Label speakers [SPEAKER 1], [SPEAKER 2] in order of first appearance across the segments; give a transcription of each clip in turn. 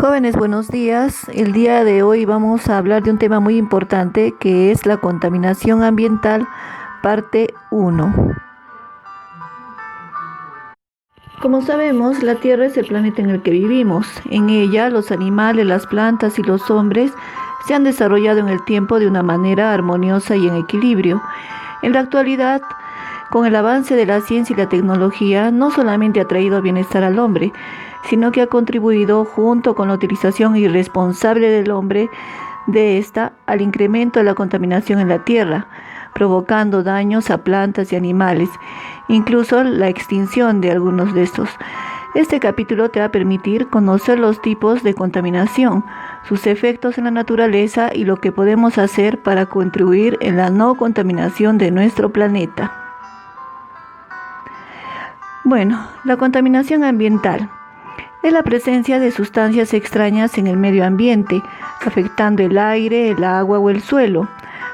[SPEAKER 1] Jóvenes, buenos días. El día de hoy vamos a hablar de un tema muy importante que es la contaminación ambiental, parte 1. Como sabemos, la Tierra es el planeta en el que vivimos. En ella, los animales, las plantas y los hombres se han desarrollado en el tiempo de una manera armoniosa y en equilibrio. En la actualidad, con el avance de la ciencia y la tecnología, no solamente ha traído bienestar al hombre, sino que ha contribuido, junto con la utilización irresponsable del hombre de esta, al incremento de la contaminación en la tierra, provocando daños a plantas y animales, incluso la extinción de algunos de estos. Este capítulo te va a permitir conocer los tipos de contaminación, sus efectos en la naturaleza y lo que podemos hacer para contribuir en la no contaminación de nuestro planeta. Bueno, la contaminación ambiental es la presencia de sustancias extrañas en el medio ambiente, afectando el aire, el agua o el suelo,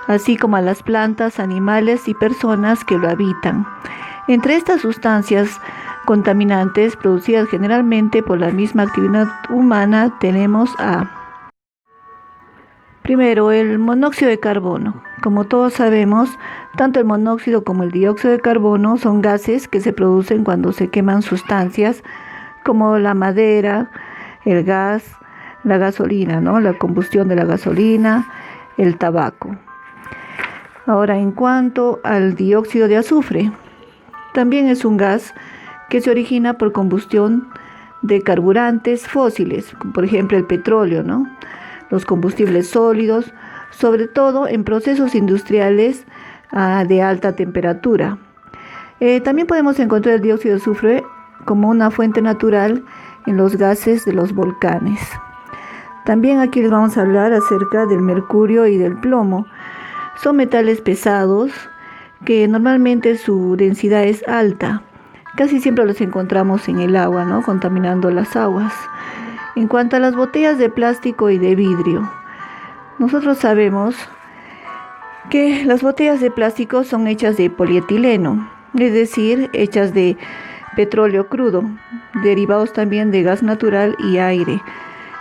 [SPEAKER 1] así como a las plantas, animales y personas que lo habitan. Entre estas sustancias contaminantes producidas generalmente por la misma actividad humana tenemos primero, el monóxido de carbono. Como todos sabemos, tanto el monóxido como el dióxido de carbono son gases que se producen cuando se queman sustancias como la madera, el gas, la gasolina, la combustión de la gasolina, el tabaco. Ahora, en cuanto al dióxido de azufre, también es un gas que se origina por combustión de carburantes fósiles, como por ejemplo el petróleo, los combustibles sólidos, sobre todo en procesos industriales de alta temperatura. También podemos encontrar el dióxido de azufre como una fuente natural en los gases de los volcanes. También aquí les vamos a hablar acerca del mercurio y del plomo. Son metales pesados que normalmente su densidad es alta. Casi siempre los encontramos en el agua, contaminando las aguas. En cuanto a las botellas de plástico y de vidrio, nosotros sabemos que las botellas de plástico son hechas de polietileno, es decir, hechas de petróleo crudo, derivados también de gas natural y aire.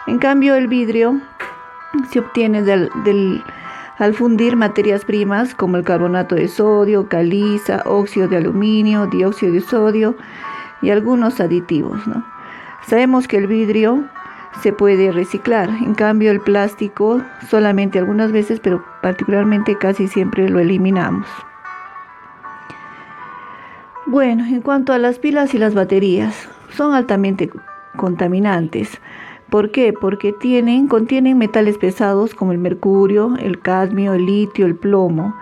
[SPEAKER 1] En cambio, el vidrio se obtiene al fundir materias primas como el carbonato de sodio, caliza, óxido de aluminio, dióxido de sodio y algunos aditivos. Sabemos que el vidrio se puede reciclar, en cambio el plástico solamente algunas veces, pero particularmente casi siempre lo eliminamos. Bueno, en cuanto a las pilas y las baterías, son altamente contaminantes. ¿Por qué? Porque contienen metales pesados como el mercurio, el cadmio, el litio, el plomo.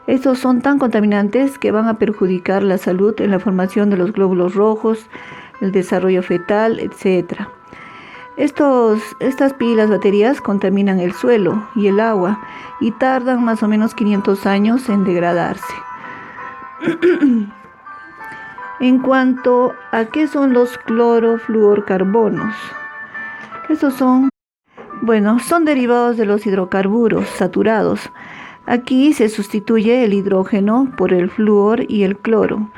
[SPEAKER 1] Estos son tan contaminantes que van a perjudicar la salud en la formación de los glóbulos rojos, el desarrollo fetal, etc. Estas pilas, baterías contaminan el suelo y el agua y tardan más o menos 500 años en degradarse. En cuanto a qué son los clorofluorcarbonos, estos son derivados de los hidrocarburos saturados. Aquí se sustituye el hidrógeno por el flúor y el cloro.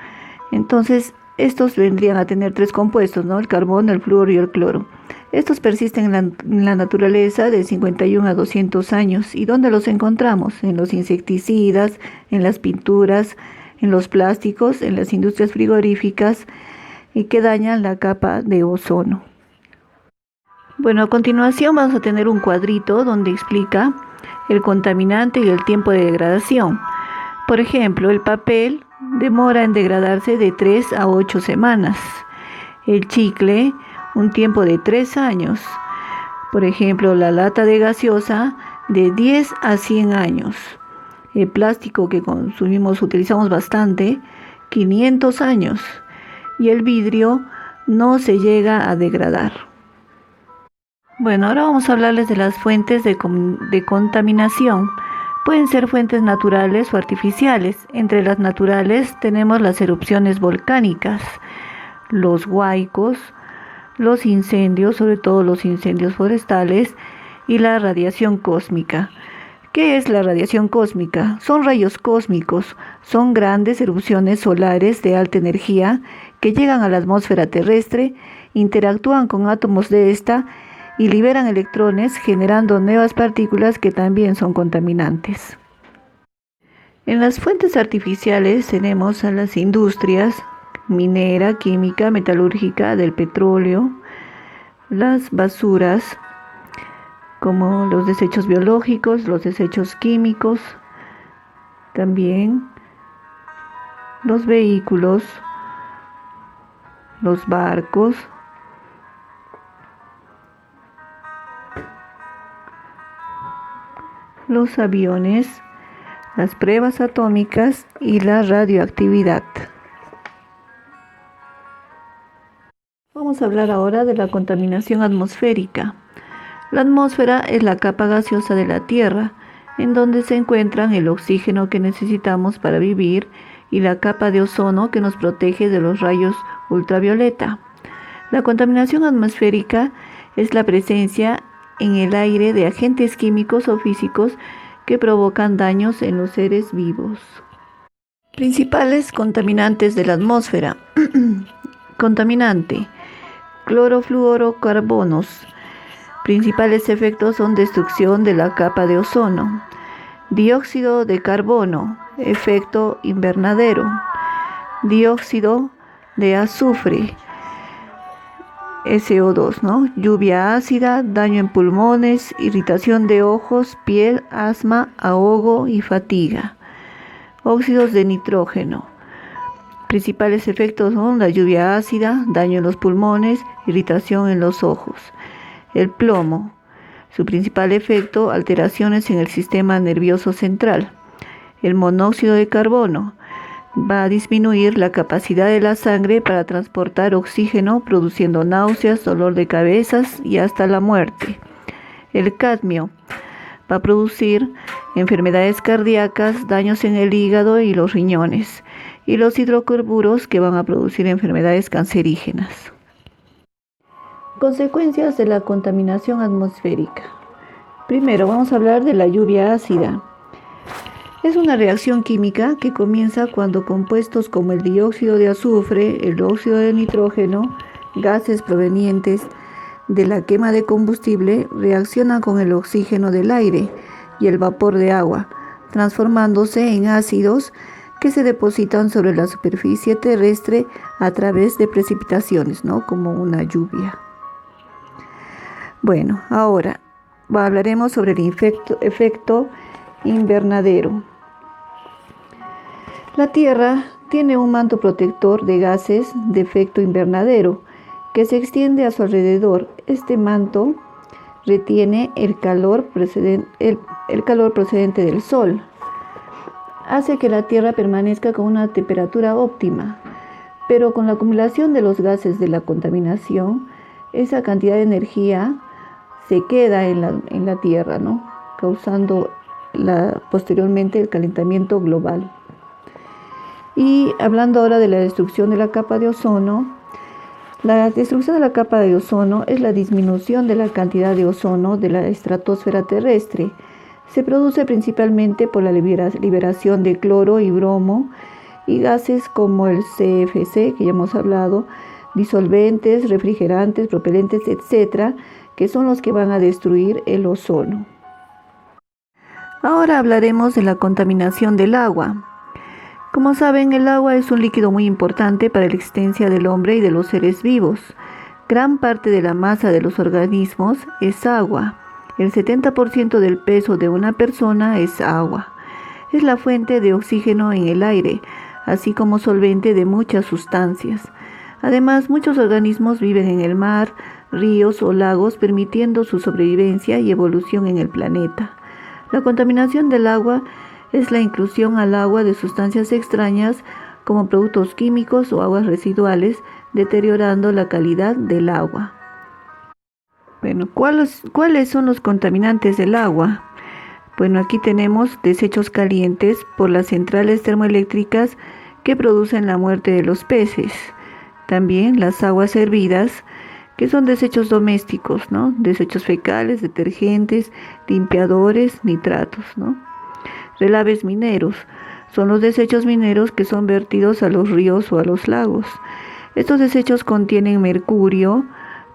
[SPEAKER 1] Entonces, estos vendrían a tener tres compuestos, el carbón, el flúor y el cloro. Estos persisten en la naturaleza de 51 a 200 años. ¿Y dónde los encontramos? En los insecticidas, en las pinturas, en los plásticos, en las industrias frigoríficas y que dañan la capa de ozono. Bueno, a continuación vamos a tener un cuadrito donde explica el contaminante y el tiempo de degradación. Por ejemplo, el papel demora en degradarse de 3 a 8 semanas. El chicle, un tiempo de 3 años. Por ejemplo, la lata de gaseosa, de 10 a 100 años. El plástico que utilizamos bastante, 500 años. Y el vidrio no se llega a degradar. Bueno, ahora vamos a hablarles de las fuentes de contaminación. Pueden ser fuentes naturales o artificiales. Entre las naturales tenemos las erupciones volcánicas, los huaicos, los incendios, sobre todo los incendios forestales, y la radiación cósmica. ¿Qué es la radiación cósmica? Son rayos cósmicos, son grandes erupciones solares de alta energía que llegan a la atmósfera terrestre, interactúan con átomos de esta y liberan electrones generando nuevas partículas que también son contaminantes. En las fuentes artificiales tenemos a las industrias minera, química, metalúrgica, del petróleo, las basuras como los desechos biológicos, los desechos químicos, también los vehículos, los barcos, los aviones, las pruebas atómicas y la radioactividad. Vamos a hablar ahora de la contaminación atmosférica. La atmósfera es la capa gaseosa de la Tierra, en donde se encuentran el oxígeno que necesitamos para vivir y la capa de ozono que nos protege de los rayos ultravioleta. La contaminación atmosférica es la presencia en el aire de agentes químicos o físicos que provocan daños en los seres vivos. Principales contaminantes de la atmósfera. Contaminante: clorofluorocarbonos. Principales efectos son destrucción de la capa de ozono. Dióxido de carbono, efecto invernadero. Dióxido de azufre, SO2, Lluvia ácida, daño en pulmones, irritación de ojos, piel, asma, ahogo y fatiga. Óxidos de nitrógeno. Principales efectos son la lluvia ácida, daño en los pulmones, irritación en los ojos. El plomo. Su principal efecto, alteraciones en el sistema nervioso central. El monóxido de carbono. Va a disminuir la capacidad de la sangre para transportar oxígeno, produciendo náuseas, dolor de cabeza y hasta la muerte. El cadmio. Va a producir enfermedades cardíacas, daños en el hígado y los riñones. Y los hidrocarburos, que van a producir enfermedades cancerígenas. Consecuencias de la contaminación atmosférica. Primero vamos a hablar de la lluvia ácida. Es una reacción química que comienza cuando compuestos como el dióxido de azufre, el óxido de nitrógeno, gases provenientes de la quema de combustible, reaccionan con el oxígeno del aire y el vapor de agua, transformándose en ácidos que se depositan sobre la superficie terrestre a través de precipitaciones, como una lluvia. Bueno, ahora hablaremos sobre el efecto invernadero. La Tierra tiene un manto protector de gases de efecto invernadero que se extiende a su alrededor. Este manto retiene el calor procedente del Sol. Hace que la Tierra permanezca con una temperatura óptima, pero con la acumulación de los gases de la contaminación, esa cantidad de energía se queda en la Tierra, causando posteriormente el calentamiento global. Y hablando ahora de la destrucción de la capa de ozono, la destrucción de la capa de ozono es la disminución de la cantidad de ozono de la estratosfera terrestre. Se produce principalmente por la liberación de cloro y bromo y gases como el CFC, que ya hemos hablado, disolventes, refrigerantes, propelentes, etc., que son los que van a destruir el ozono. Ahora hablaremos de la contaminación del agua. Como saben, el agua es un líquido muy importante para la existencia del hombre y de los seres vivos. Gran parte de la masa de los organismos es agua. El 70% del peso de una persona es agua. Es la fuente de oxígeno en el aire, así como solvente de muchas sustancias. Además, muchos organismos viven en el mar, ríos o lagos, permitiendo su sobrevivencia y evolución en el planeta. La contaminación del agua es la inclusión al agua de sustancias extrañas como productos químicos o aguas residuales, deteriorando la calidad del agua. Bueno, ¿cuáles son los contaminantes del agua? Bueno, aquí tenemos desechos calientes por las centrales termoeléctricas que producen la muerte de los peces. También las aguas hervidas, que son desechos domésticos, Desechos fecales, detergentes, limpiadores, nitratos, Relaves mineros, son los desechos mineros que son vertidos a los ríos o a los lagos. Estos desechos contienen mercurio,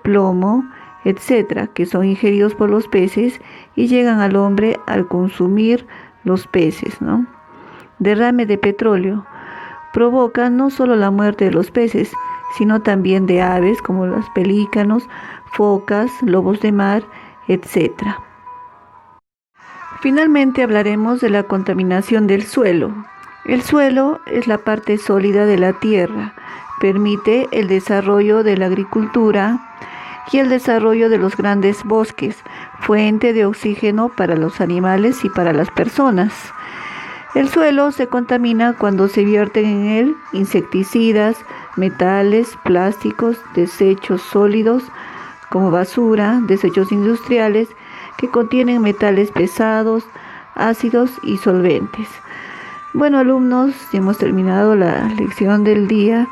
[SPEAKER 1] plomo, etcétera, que son ingeridos por los peces y llegan al hombre al consumir los peces, ¿no? Derrame de petróleo provoca no solo la muerte de los peces, sino también de aves como los pelícanos, focas, lobos de mar, etcétera. Finalmente hablaremos de la contaminación del suelo. El suelo es la parte sólida de la tierra, permite el desarrollo de la agricultura y el desarrollo de los grandes bosques, fuente de oxígeno para los animales y para las personas. El suelo se contamina cuando se vierten en él insecticidas, metales, plásticos, desechos sólidos como basura, desechos industriales que contienen metales pesados, ácidos y solventes. Bueno, alumnos, ya hemos terminado la lección del día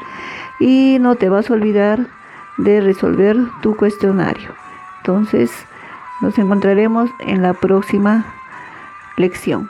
[SPEAKER 1] y no te vas a olvidar de resolver tu cuestionario. Entonces, nos encontraremos en la próxima lección.